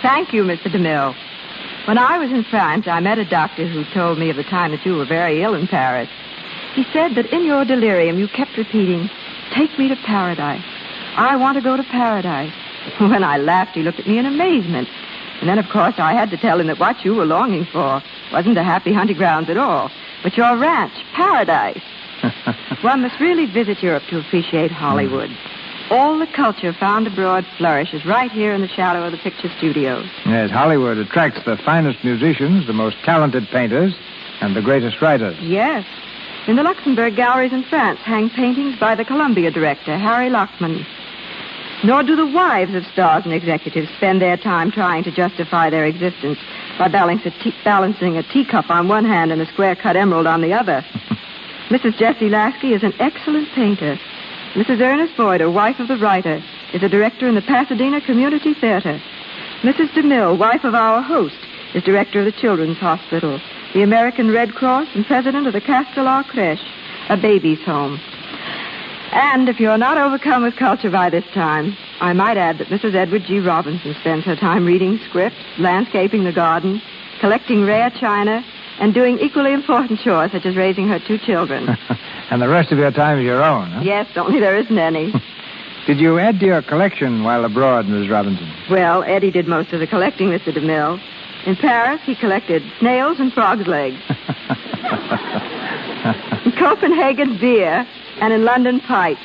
Thank you, Mr. DeMille. When I was in France, I met a doctor who told me of the time that you were very ill in Paris. He said that in your delirium you kept repeating, "Take me to paradise. I want to go to paradise." When I laughed, he looked at me in amazement. And then, of course, I had to tell him that what you were longing for wasn't a happy hunting grounds at all, but your ranch, paradise. One must really visit Europe to appreciate Hollywood. All the culture found abroad flourishes right here in the shadow of the picture studios. Yes, Hollywood attracts the finest musicians, the most talented painters, and the greatest writers. Yes. In the Luxembourg galleries in France hang paintings by the Columbia director, Harry Lockman. Nor do the wives of stars and executives spend their time trying to justify their existence by balancing a teacup on one hand and a square-cut emerald on the other. Mrs. Jessie Lasky is an excellent painter. Mrs. Ernest Boyder, wife of the writer, is a director in the Pasadena Community Theater. Mrs. DeMille, wife of our host, is director of the Children's Hospital, the American Red Cross, and president of the Castelar Creche, a baby's home. And if you're not overcome with culture by this time, I might add that Mrs. Edward G. Robinson spends her time reading scripts, landscaping the garden, collecting rare china, and doing equally important chores such as raising her 2 children. And the rest of your time is your own, huh? Yes, only there isn't any. Did you add to your collection while abroad, Mrs. Robinson? Well, Eddie did most of the collecting, Mr. DeMille. In Paris, he collected snails and frogs' legs. In Copenhagen, beer, and in London, pipes.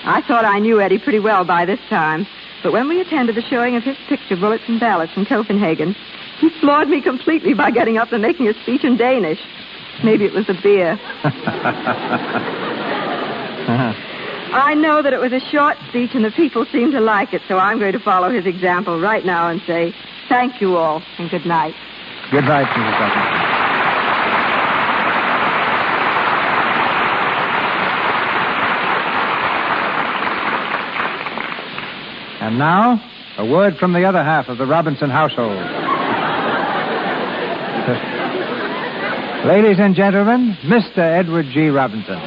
I thought I knew Eddie pretty well by this time, but when we attended the showing of his picture, Bullets and Ballads, in Copenhagen, he floored me completely by getting up and making a speech in Danish. Maybe it was the beer. I know that it was a short speech and the people seemed to like it, so I'm going to follow his example right now and say thank you all and good night. Good night, Mrs. Robinson. And now, a word from the other half of the Robinson household. Ladies and gentlemen, Mr. Edward G. Robinson.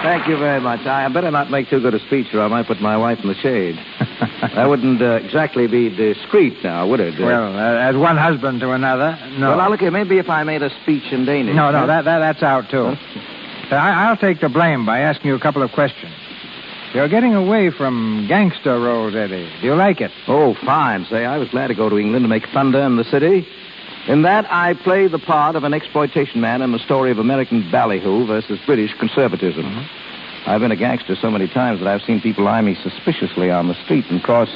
Thank you very much. I better not make too good a speech, or I might put my wife in the shade. That wouldn't exactly be discreet now, would it? Well, as one husband to another, no. Well, now, look here. Maybe if I made a speech in Danish. No, that's out, too. I'll take the blame by asking you a couple of questions. You're getting away from gangster roles, Eddie. Do you like it? Oh, fine. Say, I was glad to go to England to make thunder in the city. In that, I play the part of an exploitation man in the story of American ballyhoo versus British conservatism. Mm-hmm. I've been a gangster so many times that I've seen people eye me suspiciously on the street and cross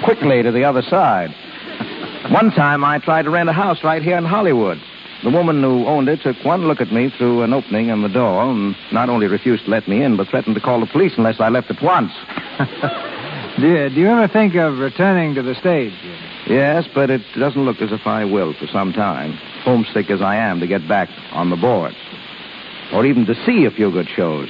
quickly to the other side. One time, I tried to rent a house right here in Hollywood. The woman who owned it took one look at me through an opening in the door and not only refused to let me in, but threatened to call the police unless I left at once. Do you ever think of returning to the stage? Yes, but it doesn't look as if I will for some time, homesick as I am to get back on the boards, or even to see a few good shows.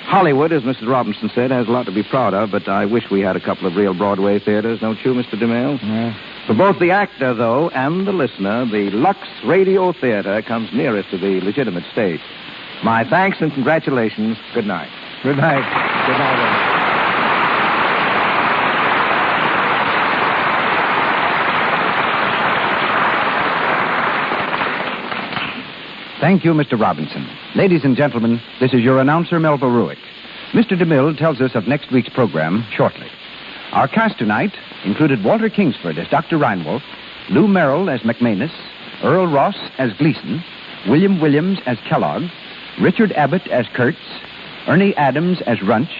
Hollywood, as Mrs. Robinson said, has a lot to be proud of, but I wish we had a couple of real Broadway theaters, don't you, Mr. DeMille? Yeah. For both the actor, though, and the listener, the Lux Radio Theater comes nearest to the legitimate stage. My thanks and congratulations. Good night. Good night. Good night, Eddie. Thank you, Mr. Robinson. Ladies and gentlemen, this is your announcer, Melville Ruick. Mr. DeMille tells us of next week's program shortly. Our cast tonight included Walter Kingsford as Dr. Reinwolf, Lou Merrill as McManus, Earl Ross as Gleason, William Williams as Kellogg, Richard Abbott as Kurtz, Ernie Adams as Runch,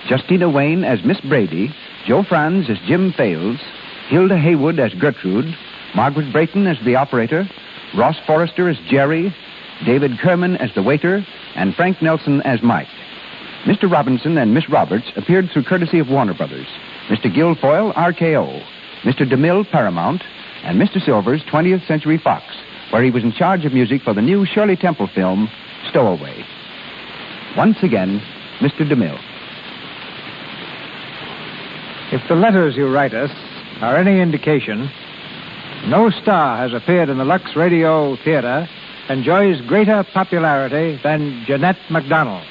Justina Wayne as Miss Brady, Joe Franz as Jim Fales, Hilda Haywood as Gertrude, Margaret Brayton as the operator, Ross Forrester as Jerry, David Kerman as the waiter, and Frank Nelson as Mike. Mr. Robinson and Miss Roberts appeared through courtesy of Warner Brothers, Mr. Guilfoyle, RKO, Mr. DeMille, Paramount, and Mr. Silvers, 20th Century Fox, where he was in charge of music for the new Shirley Temple film, Stowaway. Once again, Mr. DeMille. If the letters you write us are any indication, no star has appeared in the Lux Radio Theater enjoys greater popularity than Jeanette MacDonald.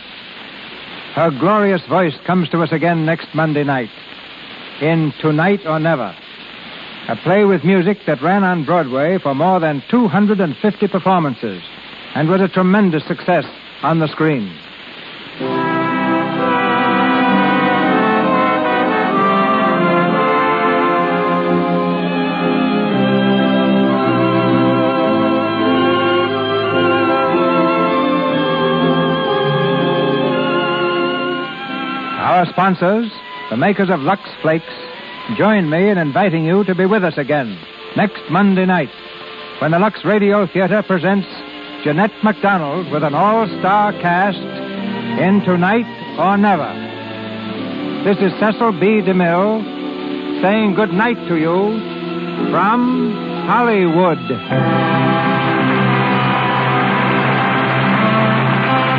Her glorious voice comes to us again next Monday night in Tonight or Never, a play with music that ran on Broadway for more than 250 performances and was a tremendous success on the screen. Our sponsors, the makers of Lux Flakes, join me in inviting you to be with us again next Monday night when the Lux Radio Theater presents Jeanette MacDonald with an all-star cast in Tonight or Never. This is Cecil B. DeMille saying good night to you from Hollywood.